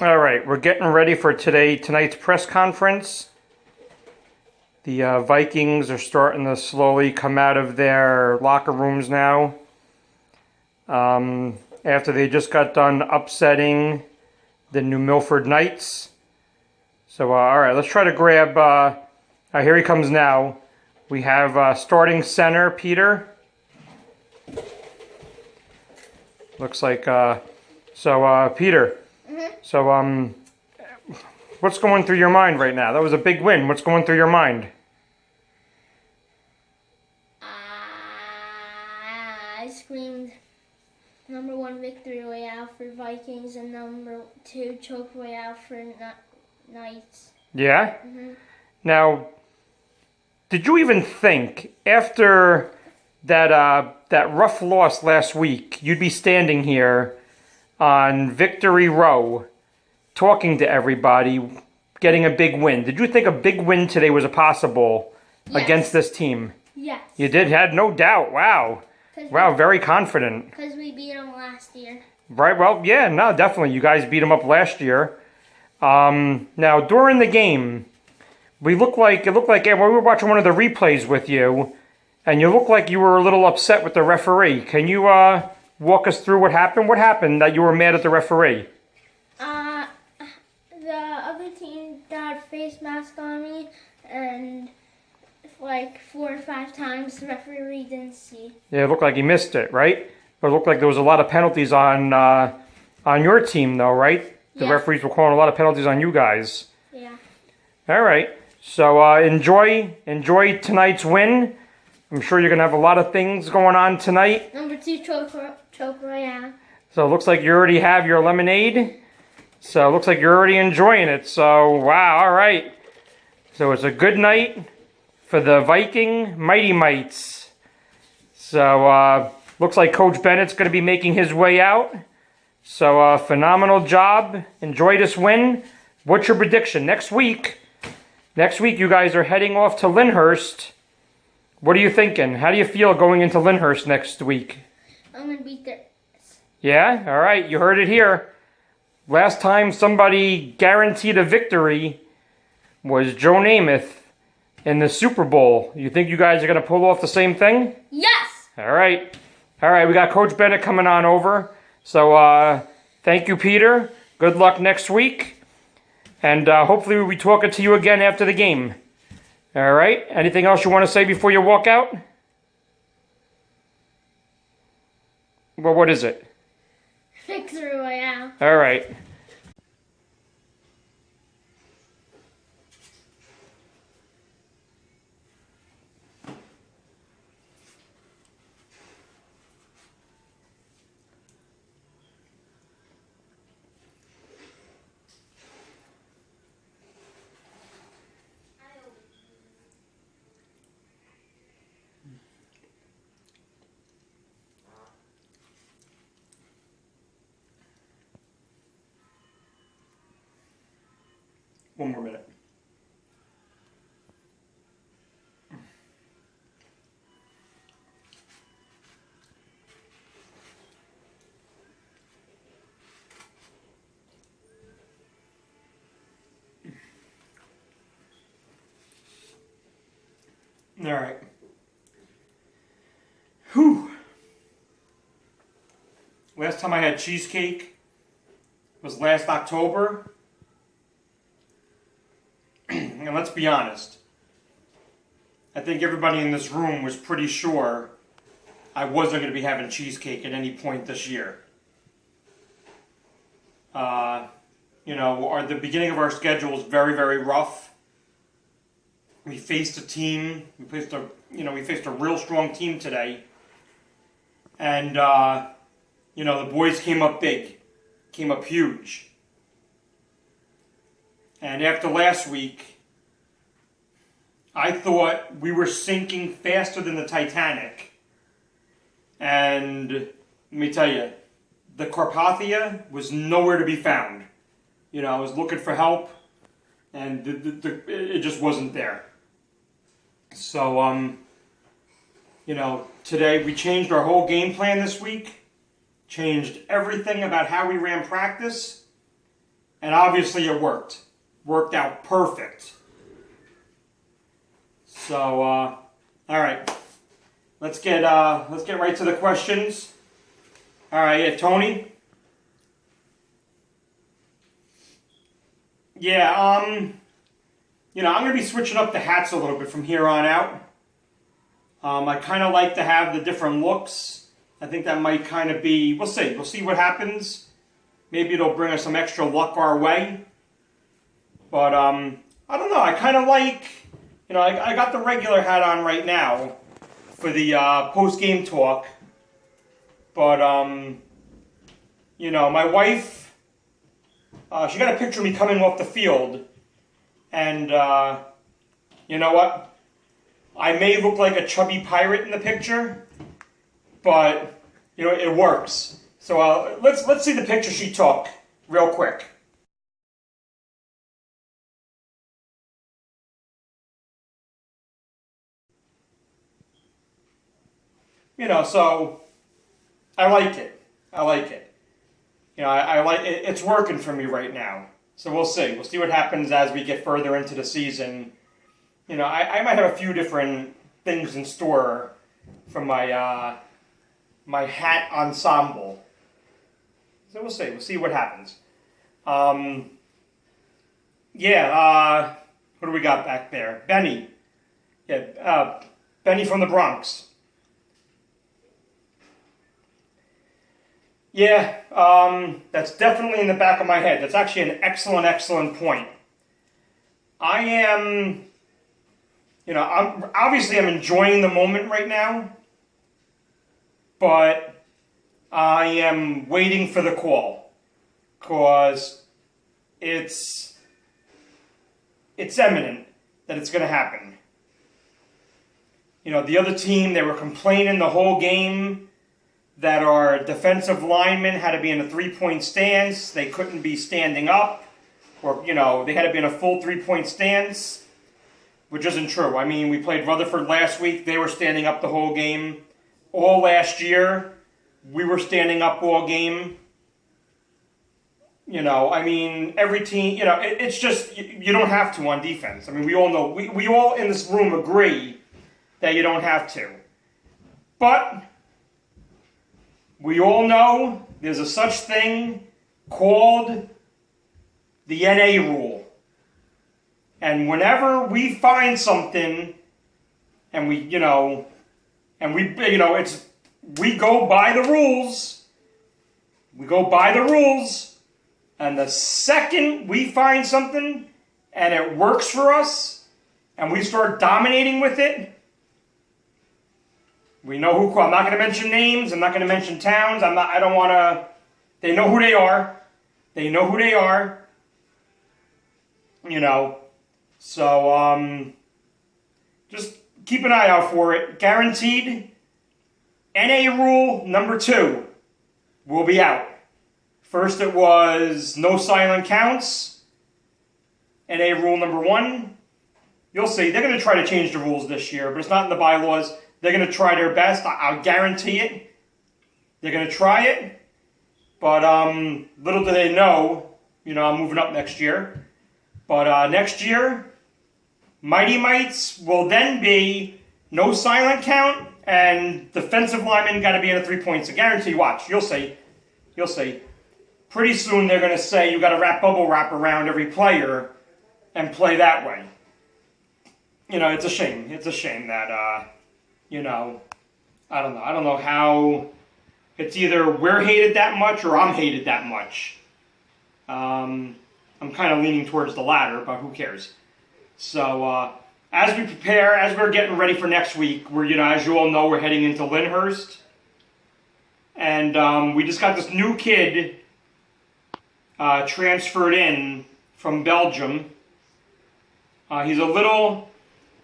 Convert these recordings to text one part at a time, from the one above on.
All right, we're getting ready for tonight's press conference. The Vikings are starting to slowly come out of their locker rooms now. After they just got done upsetting the New Milford Knights. So, all right, let's try to grab... here he comes now. We have starting center, Peter. Looks like... Peter... So, what's going through your mind right now? That was a big win. What's going through your mind? I screamed #1 victory royale for Vikings and #2 choke royale for Knights. Yeah? Now, did you even think after that rough loss last week, you'd be standing here on Victory Row, talking to everybody, getting a big win? Did you think a big win today was possible against this team? Yes. You did? Had no doubt. Wow. Wow, very confident. Because we beat them last year. Right, well, yeah, no, definitely. You guys beat them up last year. Now, during the game, it looked like we were watching one of the replays with you, and you looked like you were a little upset with the referee. Can you walk us through what happened? What happened that you were mad at the referee? The other team got a face mask on me, and like 4 or 5 times the referee didn't see. Yeah, it looked like he missed it, right? But it looked like there was a lot of penalties on your team, though, right? The referees were calling a lot of penalties on you guys. Yeah. All right. So enjoy tonight's win. I'm sure you're gonna have a lot of things going on tonight. #2 choke royale. So it looks like you already have your lemonade. So it looks like you're already enjoying it. So wow, all right. So it's a good night for the Viking Mighty Mites. So looks like Coach Bennett's going to be making his way out. So phenomenal job. Enjoy this win. What's your prediction? Next week you guys are heading off to Lyndhurst. What are you thinking? How do you feel going into Lyndhurst next week? I'm going to beat their... Yeah? All right. You heard it here. Last time somebody guaranteed a victory was Joe Namath in the Super Bowl. You think you guys are going to pull off the same thing? Yes! All right. All right. We got Coach Bennett coming on over. So thank you, Peter. Good luck next week. And hopefully we'll be talking to you again after the game. All right. Anything else you want to say before you walk out? Well, what is it? Victory royale. All right. One more minute. All right. Whew. Last time I had cheesecake was last October. And let's be honest, I think everybody in this room was pretty sure I wasn't going to be having cheesecake at any point this year. The beginning of our schedule was very, very rough. We faced a team, we faced a real strong team today. And, the boys came up big, came up huge. And after last week, I thought we were sinking faster than the Titanic. And let me tell you, the Carpathia was nowhere to be found. I was looking for help, and it just wasn't there. So, today we changed our whole game plan this week, changed everything about how we ran practice, And obviously it worked. Worked out perfect. So, all right. Let's get right to the questions. All right, yeah, Tony. Yeah, I'm gonna be switching up the hats a little bit from here on out. I kind of like to have the different looks. I think that might kind of be. We'll see. We'll see what happens. Maybe it'll bring us some extra luck our way. But I don't know. I kind of like. I got the regular hat on right now for the post-game talk. But, my wife, she got a picture of me coming off the field. And, you know what? I may look like a chubby pirate in the picture. But, it works. So let's see the picture she took real quick. So I like it. I like it. I like it. It's working for me right now. So we'll see. We'll see what happens as we get further into the season. I might have a few different things in store for my my hat ensemble. So we'll see. We'll see what happens. What do we got back there? Benny. Yeah, Benny from the Bronx. Yeah, that's definitely in the back of my head. That's actually an excellent, excellent point. I am, I'm enjoying the moment right now, but I am waiting for the call, because it's imminent that it's going to happen. The other team, they were complaining the whole game that our defensive linemen had to be in a three-point stance. They couldn't be standing up, or, they had to be in a full three-point stance, which isn't true. I mean, we played Rutherford last week. They were standing up the whole game. All last year, we were standing up all game. Every team, it's just, you don't have to on defense. I mean, we all know, we all in this room agree that you don't have to. But we all know there's a such thing called the NA rule. And whenever we find something and we go by the rules. We go by the rules. And the second we find something and it works for us and we start dominating with it, we know who. I'm not going to mention names. I'm not going to mention towns. I don't want to. They know who they are. They know who they are. So just keep an eye out for it. Guaranteed. NA rule number 2 will be out. First it was no silent counts. NA rule number 1. You'll see. They're going to try to change the rules this year, but it's not in the bylaws. They're going to try their best. I'll guarantee it. They're going to try it. But little do they know, I'm moving up next year. But next year, Mighty Mites will then be no silent count, and defensive linemen got to be in a 3 points. I guarantee. Watch. You'll see. You'll see. Pretty soon they're going to say you got to wrap bubble wrap around every player and play that way. It's a shame. It's a shame that I don't know. I don't know how. It's either we're hated that much or I'm hated that much. I'm kind of leaning towards the latter, but who cares? So as we prepare, as we're getting ready for next week, as you all know, we're heading into Lyndhurst, and we just got this new kid transferred in from Belgium. He's a little.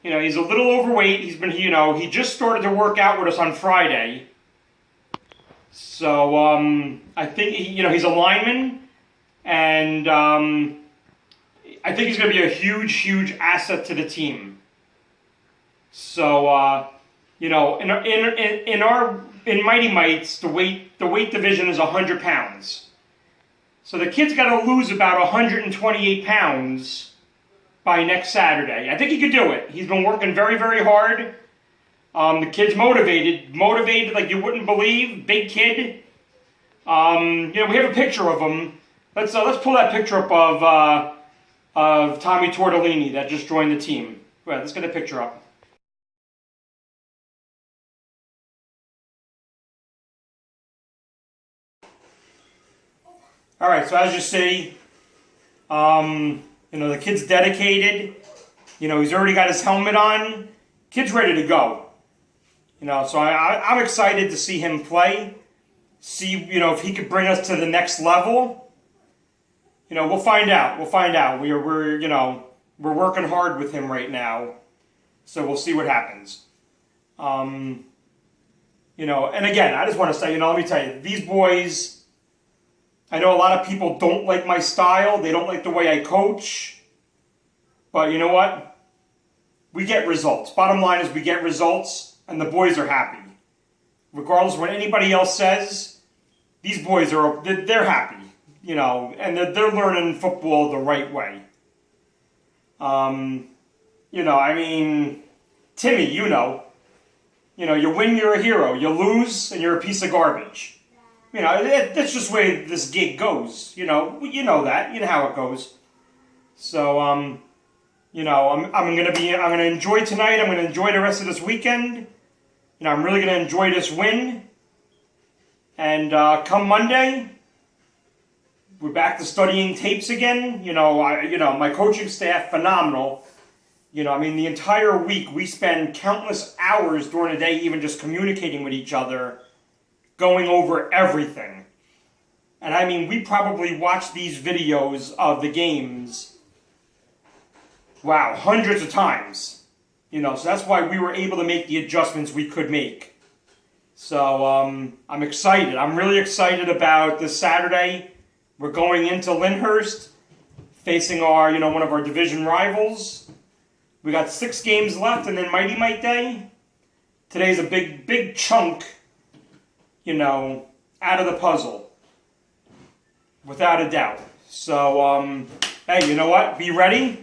He's a little overweight. He just started to work out with us on Friday. So, I think, he's a lineman. And, I think he's going to be a huge, huge asset to the team. So, in Mighty Mites, the weight division is 100 pounds. So the kid's got to lose about 128 pounds by next Saturday. I think he could do it. He's been working very, very hard. The kid's motivated like you wouldn't believe. Big kid. We have a picture of him. Let's pull that picture up of Tommy Tortellini that just joined the team. Go ahead, let's get a picture up. All right, so as you see, the kid's dedicated. He's already got his helmet on. Kid's ready to go. So I'm excited to see him play. See, if he could bring us to the next level. We'll find out. We're working hard with him right now. So we'll see what happens. And again, I just want to say, let me tell you, these boys, I know a lot of people don't like my style. They don't like the way I coach. But you know what? We get results. Bottom line is we get results, and the boys are happy. Regardless of what anybody else says, these boys they're happy, and they're learning football the right way. Timmy, you win, you're a hero. You lose, and you're a piece of garbage. That's just the way this gig goes. You know that. You know how it goes. So, I'm gonna enjoy tonight. I'm gonna enjoy the rest of this weekend. I'm really gonna enjoy this win. And come Monday, we're back to studying tapes again. My coaching staff, phenomenal. The entire week we spend countless hours during the day, even just communicating with each other, going over everything. And we probably watch these videos of the games, hundreds of times. So that's why we were able to make the adjustments we could make. So I'm excited. I'm really excited about this Saturday. We're going into Lyndhurst, facing one of our division rivals. We got 6 games left, and then Mighty Mite Day. Today's a big chunk, out of the puzzle, without a doubt. So, hey, you know what? Be ready.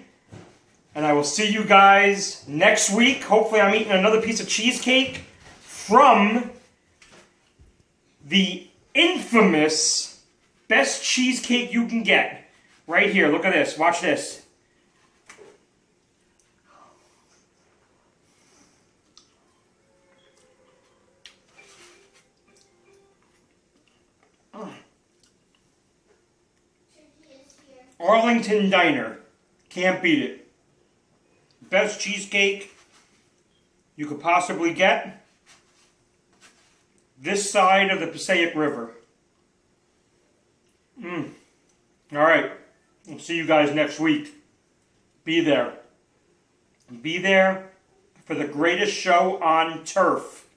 And I will see you guys next week. Hopefully I'm eating another piece of cheesecake from the infamous best cheesecake you can get. Right here. Look at this. Watch this. Arlington Diner. Can't beat it. Best cheesecake you could possibly get this side of the Passaic River. All right. I'll see you guys next week. Be there. Be there for the greatest show on turf.